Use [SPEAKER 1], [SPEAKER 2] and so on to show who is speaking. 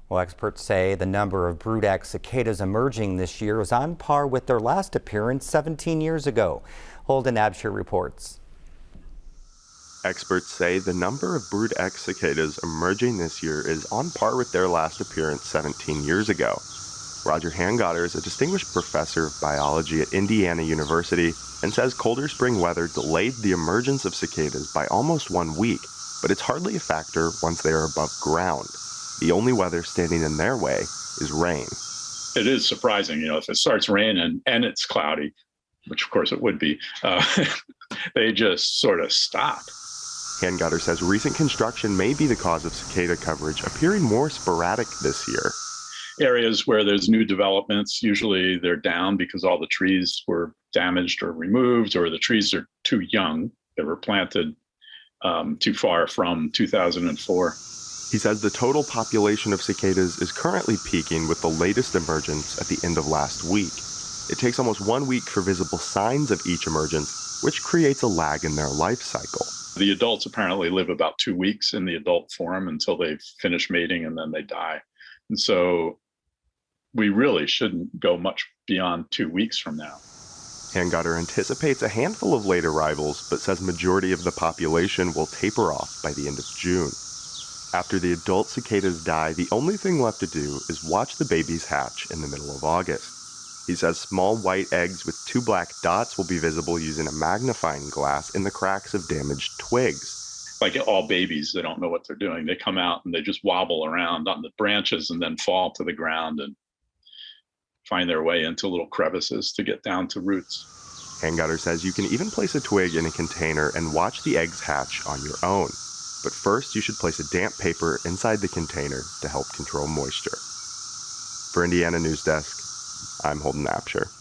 [SPEAKER 1] Well, experts say the number of brood-X cicadas emerging this year is on par with their last appearance 17 years ago. Holden Abshire reports.
[SPEAKER 2] Experts say the number of brood-X cicadas emerging this year is on par with their last appearance 17 years ago. Roger Hangotter is a distinguished professor of biology at Indiana University and says colder spring weather delayed the emergence of cicadas by almost 1 week, but it's hardly a factor once they are above ground. The only weather standing in their way is rain.
[SPEAKER 3] It is surprising, if it starts raining and it's cloudy, which of course it would be, they just sort of stop.
[SPEAKER 2] Hangotter says recent construction may be the cause of cicada coverage appearing more sporadic this year.
[SPEAKER 3] Areas where there's new developments, usually they're down because all the trees were damaged or removed, or the trees are too young. They were planted too far from 2004.
[SPEAKER 2] He says the total population of cicadas is currently peaking with the latest emergence at the end of last week. It takes almost 1 week for visible signs of each emergence, which creates a lag in their life cycle.
[SPEAKER 3] The adults apparently live about 2 weeks in the adult form until they finish mating and then they die. And so we really shouldn't go much beyond 2 weeks from now.
[SPEAKER 2] Hangotter anticipates a handful of late arrivals, but says majority of the population will taper off by the end of June. After the adult cicadas die, the only thing left to do is watch the babies hatch in the middle of August. He says small white eggs with 2 black dots will be visible using a magnifying glass in the cracks of damaged twigs.
[SPEAKER 3] Like all babies, they don't know what they're doing. They come out and they just wobble around on the branches and then fall to the ground and find their way into little crevices to get down to roots.
[SPEAKER 2] Hangotter says you can even place a twig in a container and watch the eggs hatch on your own. But first, you should place a damp paper inside the container to help control moisture. For Indiana News Desk, I'm Holden Abshire.